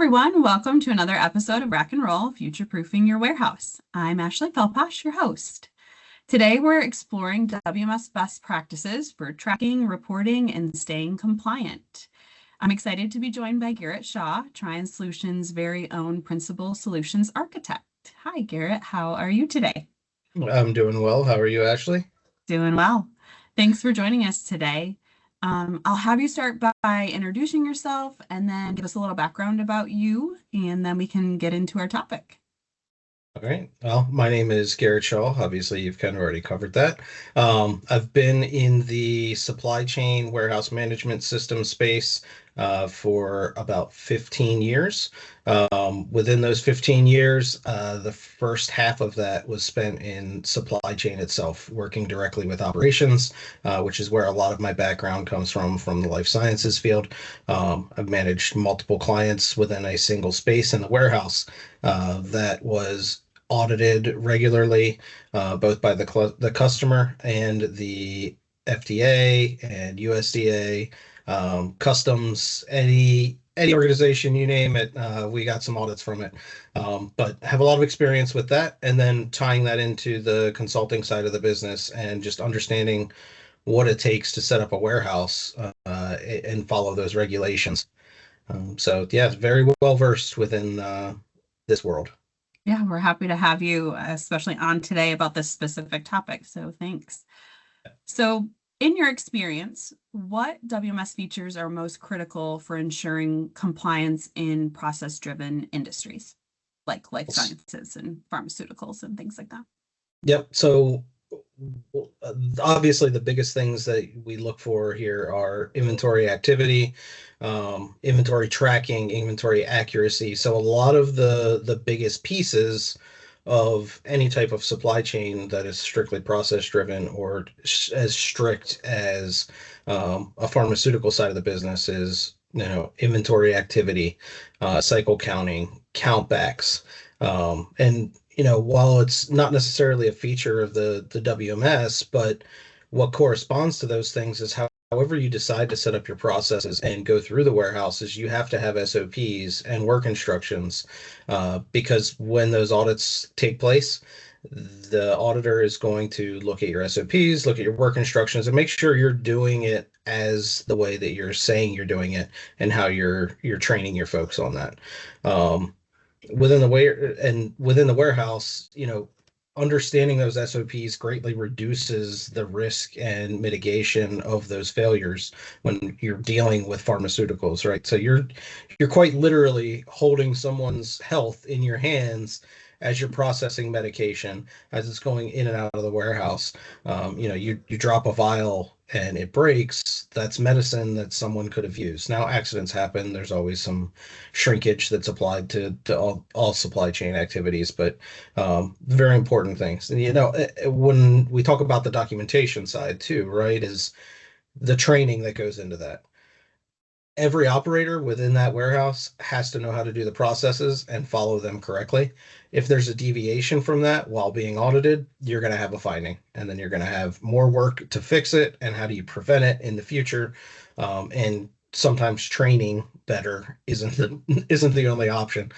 everyone. Welcome to another episode of Rack and Roll, Future-Proofing Your Warehouse. I'm Ashley Felposh, your host. Today, we're exploring WMS best practices for tracking, reporting, and staying compliant. I'm excited to be joined by Garrett Shaw, Tryon Solutions' very own Principal Solutions Architect. Hi, Garrett. How are you today? I'm doing well. How are you, Ashley? Doing well. Thanks for joining us today. I'll have you start by introducing yourself and then give us a little background about you, and then we can get into our topic. All right. Well, my name is Garrett Shaw. Obviously, you've kind of already covered that. I've been in the supply chain warehouse management system space for about 15 years. Within those 15 years, the first half of that was spent in supply chain itself, working directly with operations, which is where a lot of my background comes from the life sciences field. I've managed multiple clients within a single space in the warehouse that was audited regularly, both by the customer and the FDA and USDA, customs, any organization, you name it, we got some audits from it. But have a lot of experience with that, and then tying that into the consulting side of the business and just understanding what it takes to set up a warehouse and follow those regulations. So yeah, very well versed within this world. Yeah, we're happy to have you, especially on today about this specific topic. So thanks. So, in your experience, what WMS features are most critical for ensuring compliance in process-driven industries like life sciences and pharmaceuticals and things like that? Yep. So obviously the biggest things that we look for here are inventory activity, inventory tracking, inventory accuracy. So a lot of the biggest pieces of any type of supply chain that is strictly process driven or as strict as a pharmaceutical side of the business is, inventory activity, cycle counting, countbacks, and while it's not necessarily a feature of the WMS, but what corresponds to those things is however you decide to set up your processes and go through the warehouses, you have to have SOPs and work instructions, because when those audits take place, the auditor is going to look at your SOPs, look at your work instructions, and make sure you're doing it as the way that you're saying you're doing it and how you're training your folks on that. Um, within the warehouse, understanding those SOPs greatly reduces the risk and mitigation of those failures when you're dealing with pharmaceuticals, right? So you're quite literally holding someone's health in your hands as you're processing medication, as it's going in and out of the warehouse. You drop a vial and it breaks, that's medicine that someone could have used. Now, accidents happen. There's always some shrinkage that's applied to all supply chain activities, but very important things. And, when we talk about the documentation side too, right, is the training that goes into that. Every operator within that warehouse has to know how to do the processes and follow them correctly. If there's a deviation from that while being audited, you're going to have a finding, and then you're going to have more work to fix it. And how do you prevent it in the future? And sometimes training better isn't the only option.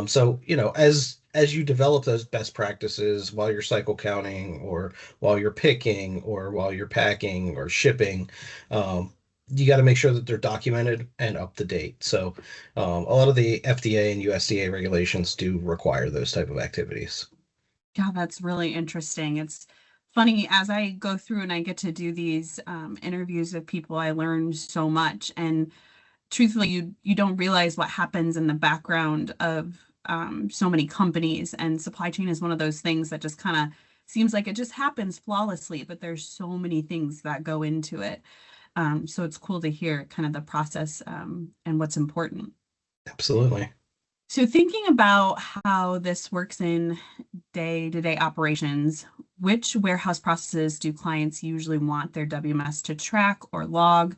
So as you develop those best practices while you're cycle counting, or while you're picking, or while you're packing or shipping, you got to make sure that they're documented and up to date. So a lot of the FDA and USDA regulations do require those type of activities. Yeah, that's really interesting. It's funny as I go through and I get to do these interviews with people, I learn so much. And truthfully, you don't realize what happens in the background of so many companies. And supply chain is one of those things that just kind of seems like it just happens flawlessly, but there's so many things that go into it. So it's cool to hear kind of the process and what's important. Absolutely. So thinking about how this works in day-to-day operations, which warehouse processes do clients usually want their WMS to track or log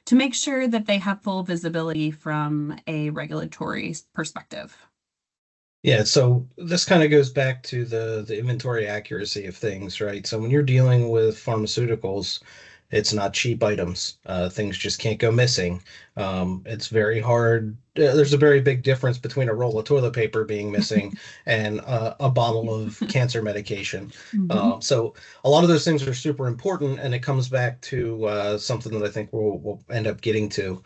to make sure that they have full visibility from a regulatory perspective? Yeah, so this kind of goes back to the inventory accuracy of things, right? So when you're dealing with pharmaceuticals, It's not cheap items. Things just can't go missing. It's very hard. There's a very big difference between a roll of toilet paper being missing and a bottle of cancer medication. Hmm. So a lot of those things are super important, and it comes back to something that I think we'll end up getting to,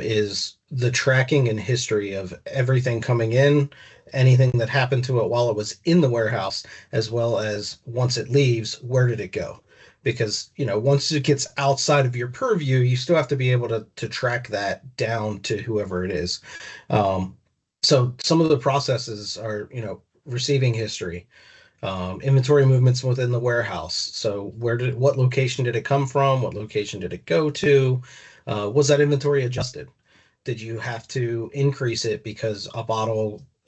is the tracking and history of everything coming in, anything that happened to it while it was in the warehouse, as well as once it leaves, where did it go? Because once it gets outside of your purview, you still have to be able to track that down to whoever it is. um, so some of the processes are receiving history, inventory movements within the warehouse. So what location did it come from, what location did it go to, was that inventory adjusted? Did you have to increase it because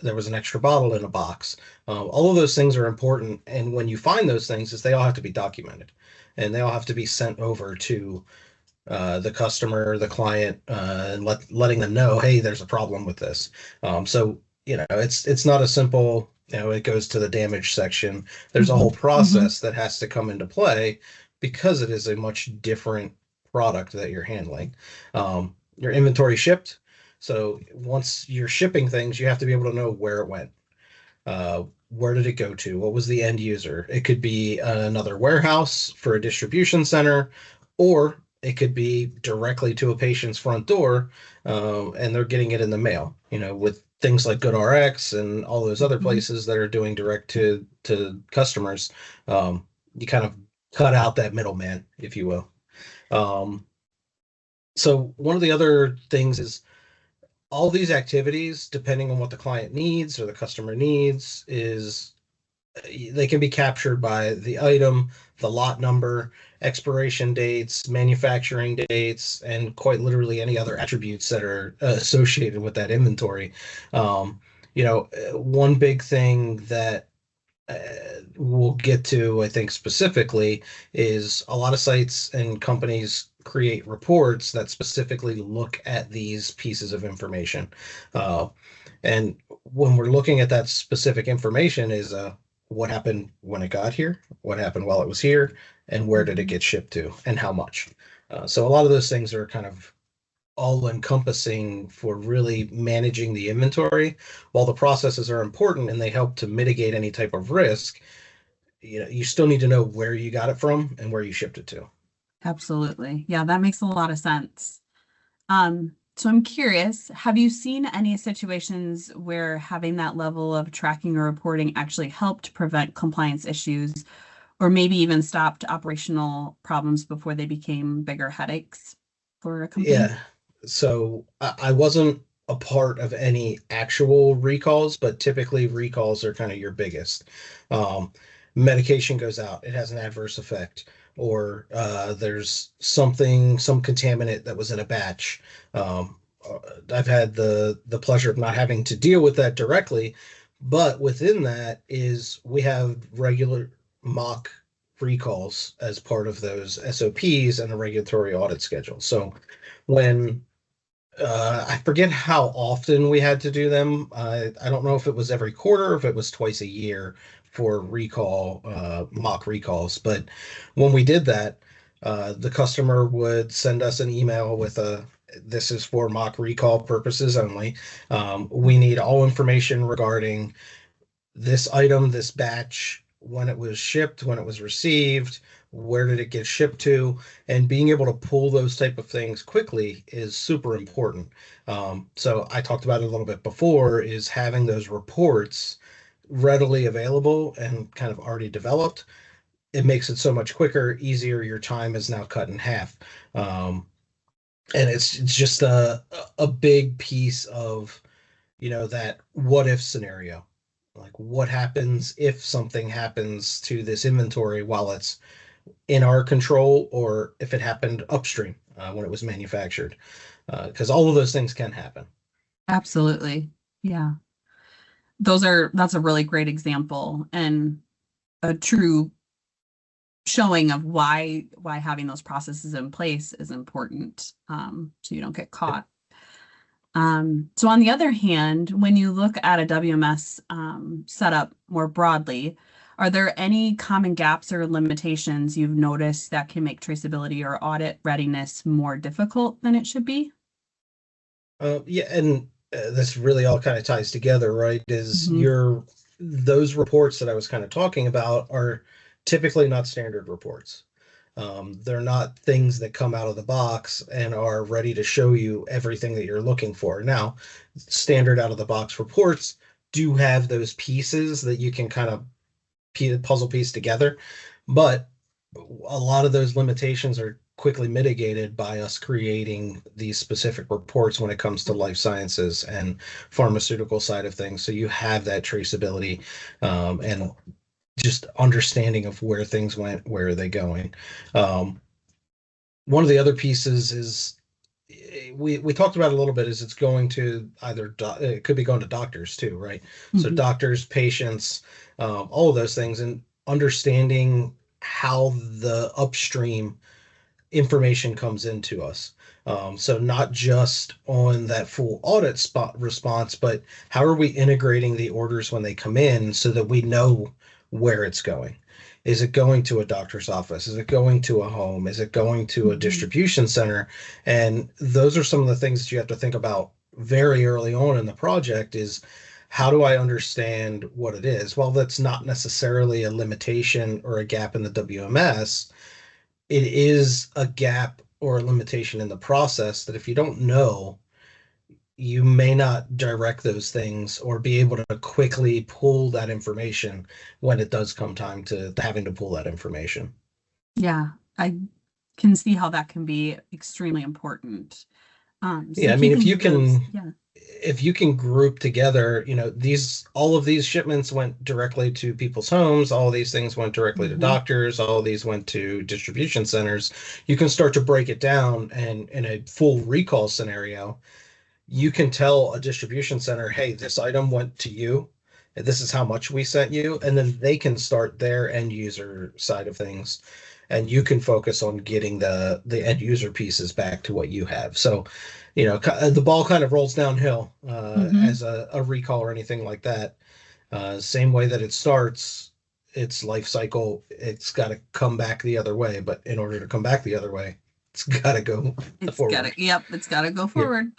there was an extra bottle in a box? All of those things are important. And when you find those things, is they all have to be documented and they all have to be sent over to the customer, the client, and letting them know, hey, there's a problem with this. So it's not a simple, it goes to the damage section. There's a Hmm. whole Hmm. process that has to come into play because it is a much different product that you're handling. Your inventory shipped. So once you're shipping things, you have to be able to know where it went. Where did it go to? What was the end user? It could be another warehouse for a distribution center, or it could be directly to a patient's front door, and they're getting it in the mail. With things like GoodRx and all those other Hmm. places that are doing direct to customers, you kind of cut out that middleman, if you will. Um, so one of the other things is all these activities, depending on what the client needs or the customer needs, is they can be captured by the item, the lot number, expiration dates, manufacturing dates, and quite literally any other attributes that are associated with that inventory. One big thing that uh, we'll get to, I think, specifically, is a lot of sites and companies create reports that specifically look at these pieces of information. Uh, and when we're looking at that specific information is what happened when it got here, what happened while it was here, and where did it Hmm. get shipped to, and how much. So a lot of those things are kind of all encompassing for really managing the inventory. While the processes are important and they help to mitigate any type of risk, you still need to know where you got it from and where you shipped it to. Absolutely. Yeah, that makes a lot of sense. So I'm curious, have you seen any situations where having that level of tracking or reporting actually helped prevent compliance issues or maybe even stopped operational problems before they became bigger headaches for a company? Yeah. So I wasn't a part of any actual recalls, but typically recalls are kind of your biggest. Um, Medication goes out, it has an adverse effect, or there's some contaminant that was in a batch. Um, I've had the pleasure of not having to deal with that directly, but within that is we have regular mock recalls as part of those SOPs and a regulatory audit schedule. So when I forget how often we had to do them. I don't know if it was every quarter or if it was twice a year for mock recalls. But when we did that, the customer would send us an email with this is for mock recall purposes only. We need all information regarding this item, this batch, when it was shipped, when it was received, where did it get shipped to, and being able to pull those type of things quickly is super important. So I talked about it a little bit before, is having those reports readily available and kind of already developed. It makes it so much quicker, easier. Your time is now cut in half. Um, and it's just a big piece of that what if scenario. Like, what happens if something happens to this inventory while it's in our control, or if it happened upstream when it was manufactured? Because all of those things can happen. Absolutely. Yeah. That's a really great example and a true showing of why having those processes in place is important, so you don't get Yep. caught. So on the other hand, when you look at a WMS setup more broadly, Are there any common gaps or limitations you've noticed that can make traceability or audit readiness more difficult than it should be? Yeah, and this really all kind of ties together, right? Is Hmm. those reports that I was kind of talking about are typically not standard reports. They're not things that come out of the box and are ready to show you everything that you're looking for. Now, standard out of the box reports do have those pieces that you can kind of puzzle piece together, but a lot of those limitations are quickly mitigated by us creating these specific reports when it comes to life sciences and pharmaceutical side of things. So you have that traceability, and just understanding of where things went, where are they going. Um, One of the other pieces is we talked about a little bit is it's going to either it could be going to doctors too, right? So Hmm. doctors, patients, all of those things, and understanding how the upstream information comes into us. So not just on that full audit spot response, but how are we integrating the orders when they come in so that we know where it's going? Is it going to a doctor's office? Is it going to a home? Is it going to a Hmm. distribution center? And those are some of the things that you have to think about very early on in the project is how do I understand what it is? Well, that's not necessarily a limitation or a gap in the WMS. It is a gap or a limitation in the process that if you don't know, you may not direct those things or be able to quickly pull that information when it does come time to having to pull that information. Yeah, I can see how that can be extremely important. So Yeah, I mean, keeping those, yeah. if you can group together, these all of these shipments went directly to people's homes, all of these things went directly to Hmm. doctors, all of these went to distribution centers. You can start to break it down, and in a full recall scenario, you can tell a distribution center, hey, this item went to you. And this is how much we sent you. And then they can start their end user side of things. And you can focus on getting the end user pieces back to what you have. So, the ball kind of rolls downhill Hmm. as a recall or anything like that. Same way that it starts, its life cycle, it's got to come back the other way. But in order to come back the other way, it's got to go It's gotta, forward. yep, it's gotta go Yep. forward.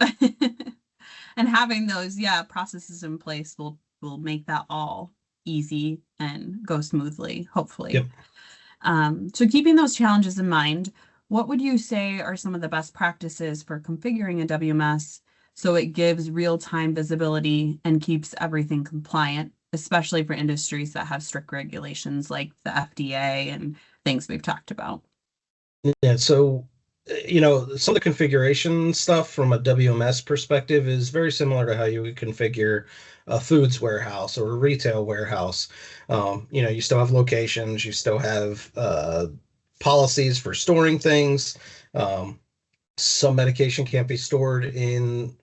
And having those, yeah, processes in place will make that all easy and go smoothly, hopefully. Yep. So keeping those challenges in mind, what would you say are some of the best practices for configuring a WMS so it gives real-time visibility and keeps everything compliant, especially for industries that have strict regulations like the FDA and things we've talked about? Yeah, so some of the configuration stuff from a WMS perspective is very similar to how you would configure a foods warehouse or a retail warehouse. You still have locations, you still have policies for storing things. Um, some medication can't be stored in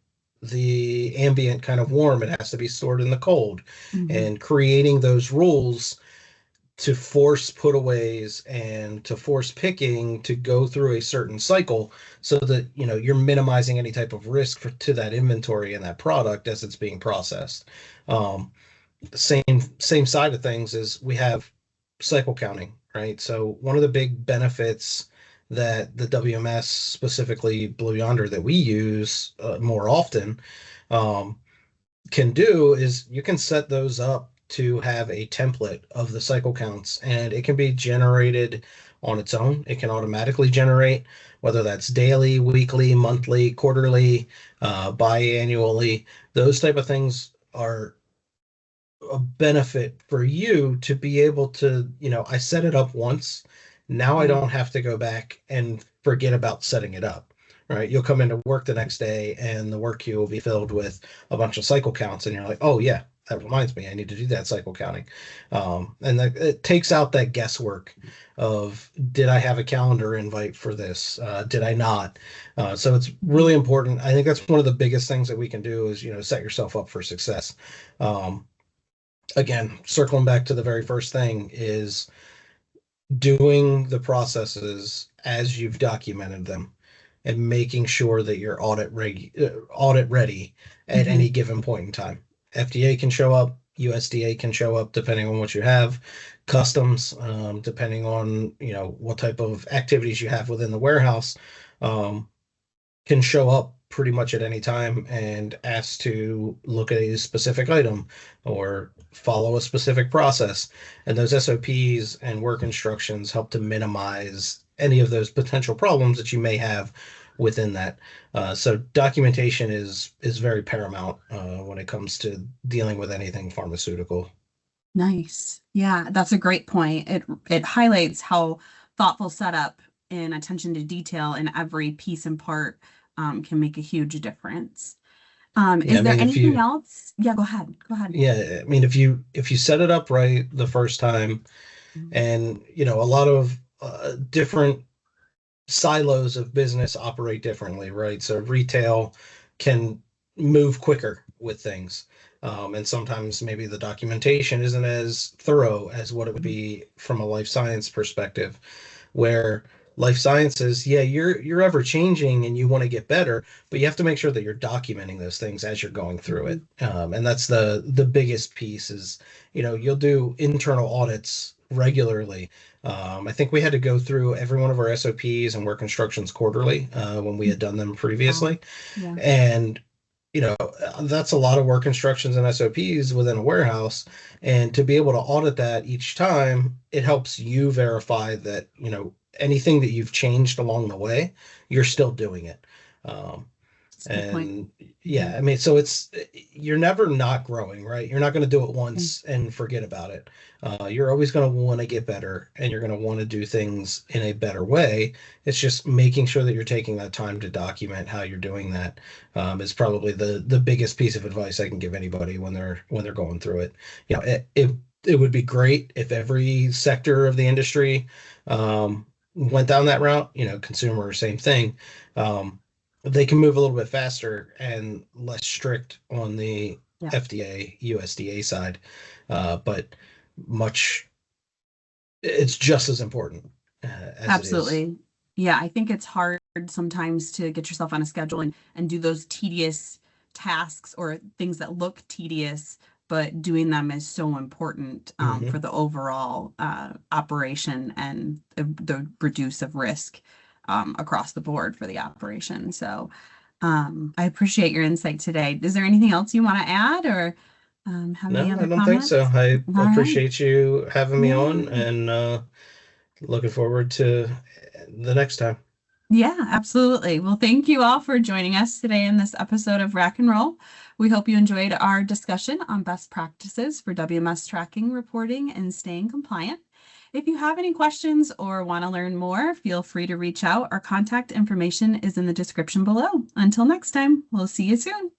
the ambient kind of warm, it has to be stored in the cold. Hmm. And creating those rules to force putaways and to force picking to go through a certain cycle so that you're minimizing any type of risk to that inventory and that product as it's being processed. Same side of things is we have cycle counting, right? So one of the big benefits that the WMS, specifically Blue Yonder, that we use more often, um, can do is you can set those up to have a template of the cycle counts, and it can be generated on its own. It can automatically generate, whether that's daily, weekly, monthly, quarterly, biannually. Those type of things are a benefit for you to be able to, I set it up once. Now I Yeah. don't have to go back and forget about setting it up. Right. You'll come into work the next day and the work queue will be filled with a bunch of cycle counts. And you're like, oh, yeah, that reminds me, I need to do that cycle counting. And that it takes out that guesswork of did I have a calendar invite for this? Did I not? So it's really Mhm. important. I think that's one of the biggest things that we can do is, set yourself up for success. Um, Again, circling back to the very first thing is doing the processes as you've documented them and making sure that you're audit ready at any Mhm. given point in time. FDA can show up, USDA can show up depending on what you have. customs, depending on, what type of activities you have within the warehouse, um, can show up pretty much at any time and ask to look at a specific item or follow a specific process. And those SOPs and work instructions help to minimize any of those potential problems that you may have within that. So documentation is very paramount when it comes to dealing with anything pharmaceutical. Nice. Yeah, that's a great point. It highlights how thoughtful setup and attention to detail in every piece and part can make a huge difference. Yeah, I Is there mean, if anything you else? Yeah, go ahead. Go ahead. yeah, I mean, if you set it up right the first time, Mhm. and a lot of different silos of business operate differently, right? So retail can move quicker with things. And sometimes maybe the documentation isn't as thorough as what it would be from a life science perspective, where life sciences, yeah, you're ever changing and you want to get better, but you have to make sure that you're documenting those things as you're going through it. Mhm. And that's the biggest piece is, you'll do internal audits regularly. I think we had to go through every one of our SOPs and work instructions quarterly when we had done them Wow. previously. Yeah. And that's a lot of work instructions and SOPs within a warehouse. And to be able to audit that each time, it helps you verify that, anything that you've changed along the way, you're still doing it. Um, That's a good point. and yeah, Mhm. I mean, so you're never not growing, right? You're not going to do it once and forget about it. You're always going to want to get better and you're going to want to do things in a better way. It's just making sure that you're taking that time to document how you're doing that, is probably the biggest piece of advice I can give anybody when they're going through it. It would be great if every sector of the industry went down that route. Consumer, same thing. Um, they can move a little bit faster and less strict on the Yeah. FDA, USDA side, but much, it's just as important as it is. Absolutely. Yeah, I think it's hard sometimes to get yourself on a schedule and do those tedious tasks or things that look tedious, but doing them is so important for Hmm. the overall operation and the reduce of risk across the board for the operation. So I appreciate your insight today. Is there anything else you want to add or have any No, I other don't think so. comments? I All right. appreciate you having me Yeah. on, and looking forward to the next time. Yeah, absolutely. Well, thank you all for joining us today in this episode of Rack and Roll. We hope you enjoyed our discussion on best practices for WMS tracking, reporting, and staying compliant. If you have any questions or want to learn more, feel free to reach out. Our contact information is in the description below. Until next time, we'll see you soon.